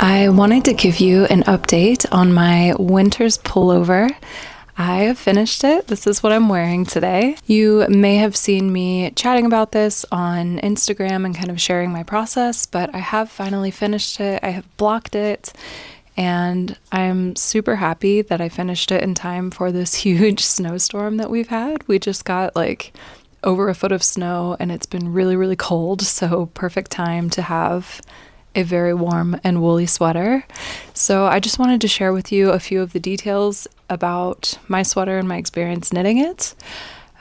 I wanted to give you an update on my winter's pullover. I have finished it. This is what I'm wearing today. You may have seen me chatting about this on Instagram and kind of sharing my process, but I have finally finished it. I have blocked it, and I'm super happy that I finished it in time for this huge snowstorm that we've had. We just got like over a foot of snow, and it's been really, really cold, so perfect time to have a very warm and woolly sweater. So I just wanted to share with you a few of the details about my sweater and my experience knitting it.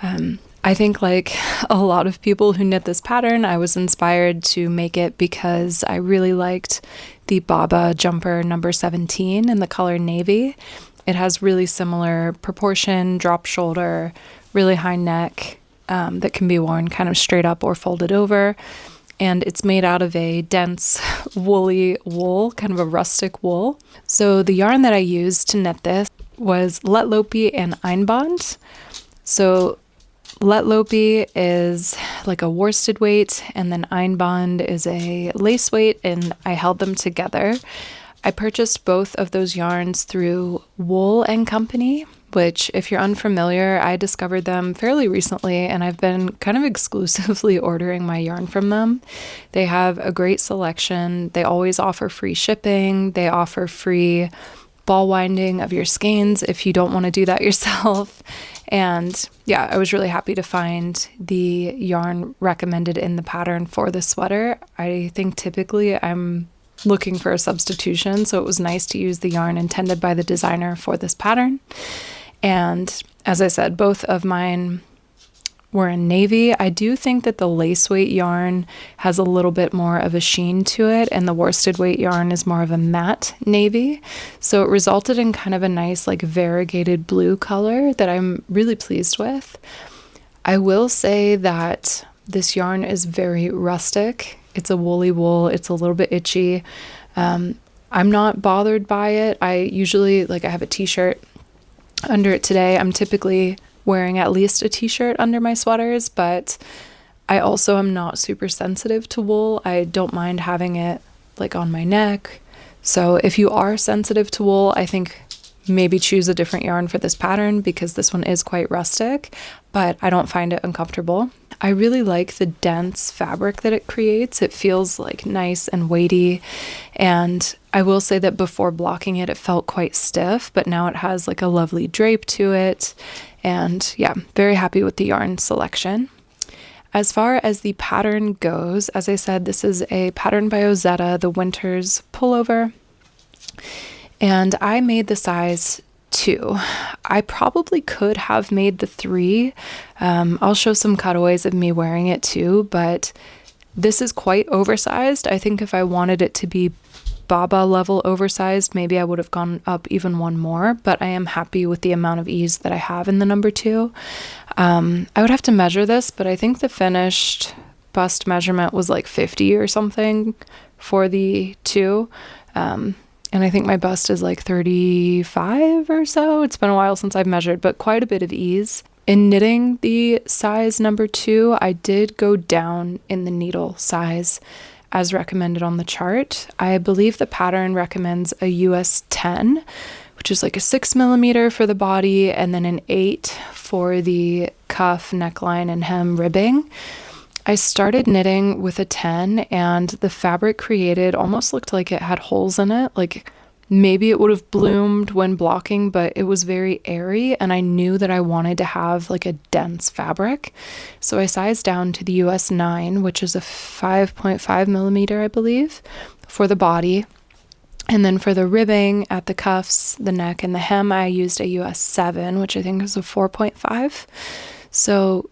I think like a lot of people who knit this pattern, I was inspired to make it because I really liked the Baba jumper number 17 in the color navy. It has really similar proportion, drop shoulder, really high neck that can be worn kind of straight up or folded over. And it's made out of a dense woolly wool, kind of a rustic wool. So the yarn that I used to knit this was Letlopi and Einbond. So Letlopi is like a worsted weight, and then Einbond is a lace weight, and I held them together. I purchased both of those yarns through Wool and Company, which, if you're unfamiliar, I discovered them fairly recently, and I've been kind of exclusively ordering my yarn from them. They have a great selection. They always offer free shipping. They offer free ball winding of your skeins if you don't want to do that yourself. And yeah, I was really happy to find the yarn recommended in the pattern for the sweater. I think typically I'm looking for a substitution, so it was nice to use the yarn intended by the designer for this pattern. And as I said, both of mine were in navy. I do think that the lace weight yarn has a little bit more of a sheen to it, and the worsted weight yarn is more of a matte navy. So it resulted in kind of a nice like variegated blue color that I'm really pleased with. I will say that this yarn is very rustic. It's a woolly wool. It's a little bit itchy. I'm not bothered by it. I usually, like, I have a t-shirt under it today. I'm typically wearing at least a t-shirt under my sweaters, but I also am not super sensitive to wool. I don't mind having it like on my neck. So if you are sensitive to wool, I think maybe choose a different yarn for this pattern, because this one is quite rustic, but I don't find it uncomfortable. I really like the dense fabric that it creates. It feels like nice and weighty, and I will say that before blocking it, it felt quite stiff, but now it has like a lovely drape to it, and yeah, very happy with the yarn selection. As far as the pattern goes, as I said, this is a pattern by Ozetta, the Winter's Pullover, and I made the size 2. I probably could have made the 3. I'll show some cutaways of me wearing it too, but this is quite oversized. I think if I wanted it to be Baba level oversized, maybe I would have gone up even one more, but I am happy with the amount of ease that I have in the number 2. I would have to measure this, but I think the finished bust measurement was like 50 or something for the 2. And I think my bust is like 35 or so. It's been a while since I've measured, but quite a bit of ease. In knitting the size number 2, I did go down in the needle size as recommended on the chart. I believe the pattern recommends a US 10, which is like a 6mm for the body, and then an 8 for the cuff, neckline, and hem ribbing. I started knitting with a 10, and the fabric created almost looked like it had holes in it. Like maybe it would have bloomed when blocking, but it was very airy, and I knew that I wanted to have like a dense fabric. So I sized down to the US 9, which is a 5.5mm, I believe, for the body. And then for the ribbing at the cuffs, the neck, and the hem, I used a US 7, which I think is a 4.5. So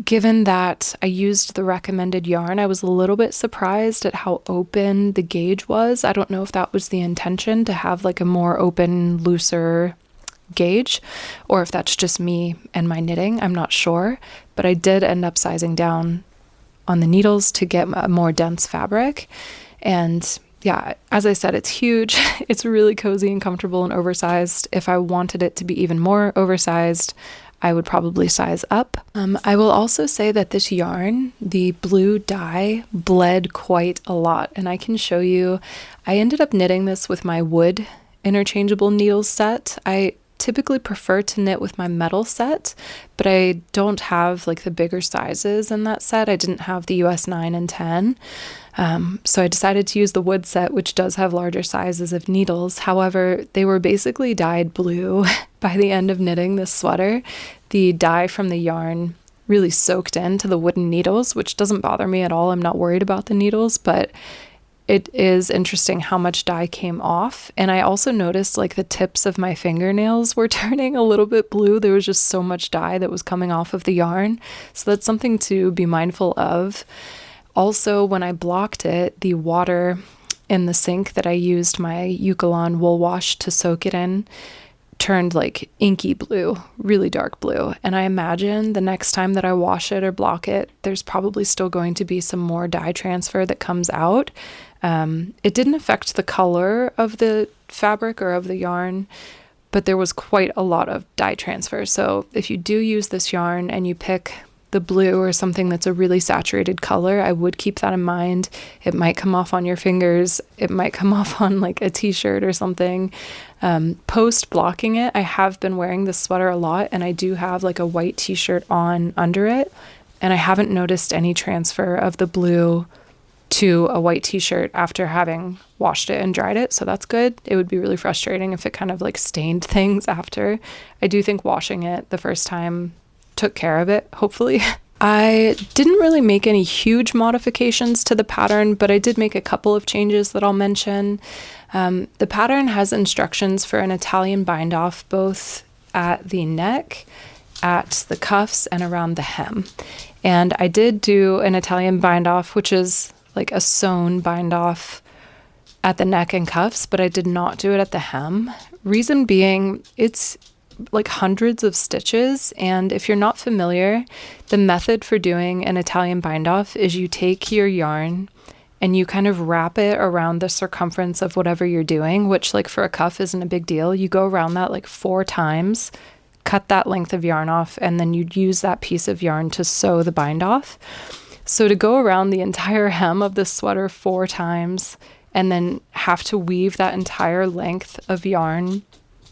given that I used the recommended yarn, I was a little bit surprised at how open the gauge was. I don't know if that was the intention, to have like a more open, looser gauge, or if that's just me and my knitting. I'm not sure, but I did end up sizing down on the needles to get a more dense fabric. And yeah, as I said, it's huge. It's really cozy and comfortable and oversized. If I wanted it to be even more oversized, I would probably size up. I will also say that this yarn, the blue dye, bled quite a lot, and I can show you. I ended up knitting this with my wood interchangeable needles set. I typically prefer to knit with my metal set, but I don't have like the bigger sizes in that set. I didn't have the US 9 and 10. So I decided to use the wood set, which does have larger sizes of needles. However, they were basically dyed blue by the end of knitting this sweater. The dye from the yarn really soaked into the wooden needles, which doesn't bother me at all. I'm not worried about the needles, but it is interesting how much dye came off. And I also noticed like the tips of my fingernails were turning a little bit blue. There was just so much dye that was coming off of the yarn. So that's something to be mindful of. Also, when I blocked it, the water in the sink that I used my Eucalan wool wash to soak it in turned like inky blue, really dark blue. And I imagine the next time that I wash it or block it, there's probably still going to be some more dye transfer that comes out. It didn't affect the color of the fabric or of the yarn, but there was quite a lot of dye transfer. So if you do use this yarn and you pick the blue or something that's a really saturated color, I would keep that in mind. It might come off on your fingers. It might come off on like a t-shirt or something. Post blocking it, I have been wearing this sweater a lot, and I do have like a white t-shirt on under it, and I haven't noticed any transfer of the blue to a white t-shirt after having washed it and dried it, so that's good. It would be really frustrating if it kind of like stained things after. I do think washing it the first time took care of it, hopefully. I didn't really make any huge modifications to the pattern, but I did make a couple of changes that I'll mention. The pattern has instructions for an Italian bind off both at the neck, at the cuffs, and around the hem. And I did do an Italian bind off, which is like a sewn bind off at the neck and cuffs, but I did not do it at the hem. Reason being, it's like hundreds of stitches, and if you're not familiar, the method for doing an Italian bind off is you take your yarn and you kind of wrap it around the circumference of whatever you're doing, which like for a cuff isn't a big deal. You go around that like 4 times, cut that length of yarn off, and then you'd use that piece of yarn to sew the bind off. So to go around the entire hem of the sweater 4 times and then have to weave that entire length of yarn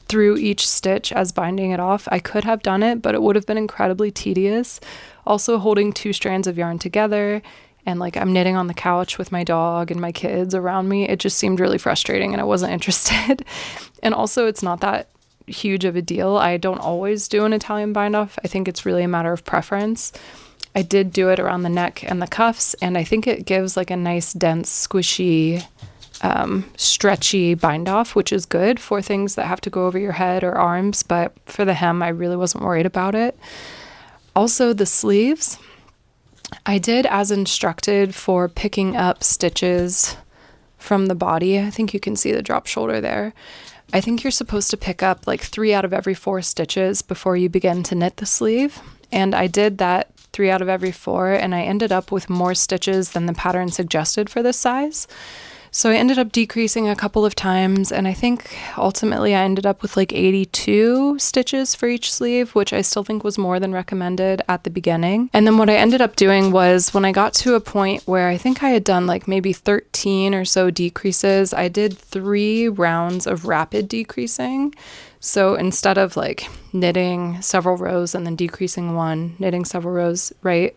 through each stitch as binding it off, I could have done it, but it would have been incredibly tedious. Also, holding 2 strands of yarn together, and like I'm knitting on the couch with my dog and my kids around me, it just seemed really frustrating and I wasn't interested. And also, it's not that huge of a deal. I don't always do an Italian bind off. I think it's really a matter of preference. I did do it around the neck and the cuffs, and I think it gives like a nice, dense, squishy, stretchy bind off, which is good for things that have to go over your head or arms, but for the hem, I really wasn't worried about it. Also, the sleeves, I did as instructed for picking up stitches from the body. I think you can see the drop shoulder there. I think you're supposed to pick up like 3 out of every 4 stitches before you begin to knit the sleeve, and I did that 3 out of every 4, and I ended up with more stitches than the pattern suggested for this size. So I ended up decreasing a couple of times, and I think ultimately I ended up with like 82 stitches for each sleeve, which I still think was more than recommended at the beginning. And then what I ended up doing was when I got to a point where I think I had done like maybe 13 or so decreases, I did 3 rounds of rapid decreasing. So instead of like knitting several rows and then decreasing 1, knitting several rows, right?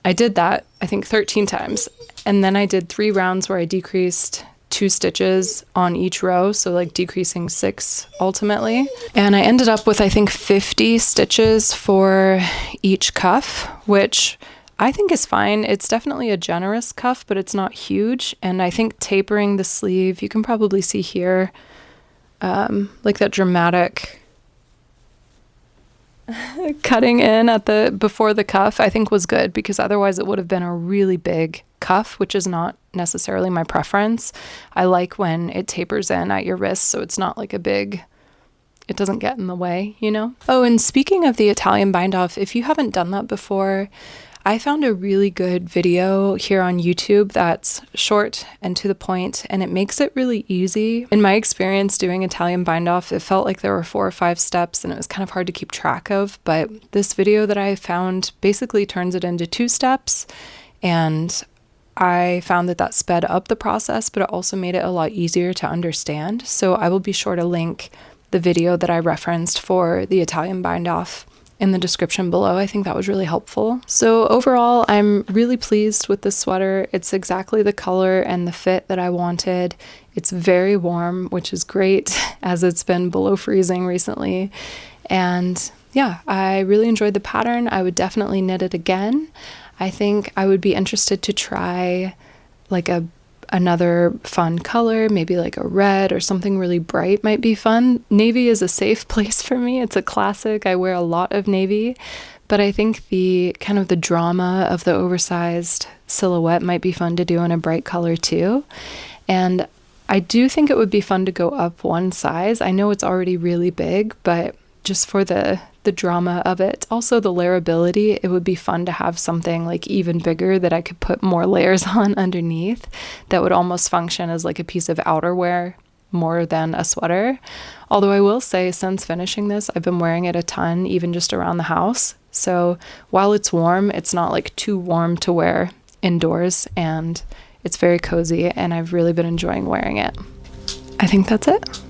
I did that, I think 13 times. And then I did 3 rounds where I decreased 2 stitches on each row. So like decreasing 6 ultimately. And I ended up with, I think 50 stitches for each cuff, which I think is fine. It's definitely a generous cuff, but it's not huge. And I think tapering the sleeve, you can probably see here, like that dramatic cutting in at the before the cuff, I think was good, because otherwise it would have been a really big cuff, which is not necessarily my preference. I like when it tapers in at your wrist, so it's not like a big, it doesn't get in the way, you know? Oh, and speaking of the Italian bind off, if you haven't done that before, I found a really good video here on YouTube that's short and to the point, and it makes it really easy. In my experience doing Italian bind off, it felt like there were 4 or 5 steps and it was kind of hard to keep track of, but this video that I found basically turns it into 2 steps, and I found that that sped up the process, but it also made it a lot easier to understand. So I will be sure to link the video that I referenced for the Italian bind off in the description below. I think that was really helpful. So overall, I'm really pleased with this sweater. It's exactly the color and the fit that I wanted. It's very warm, which is great as it's been below freezing recently. And yeah, I really enjoyed the pattern. I would definitely knit it again. I think I would be interested to try like another fun color, maybe like a red or something really bright might be fun. Navy is a safe place for me. It's a classic. I wear a lot of navy, but I think the kind of the drama of the oversized silhouette might be fun to do in a bright color too. And I do think it would be fun to go up one size. I know it's already really big, but just for the drama of it. Also the layerability, it would be fun to have something like even bigger that I could put more layers on underneath that would almost function as like a piece of outerwear more than a sweater. Although I will say since finishing this, I've been wearing it a ton, even just around the house. So while it's warm, it's not like too warm to wear indoors, and it's very cozy and I've really been enjoying wearing it. I think that's it.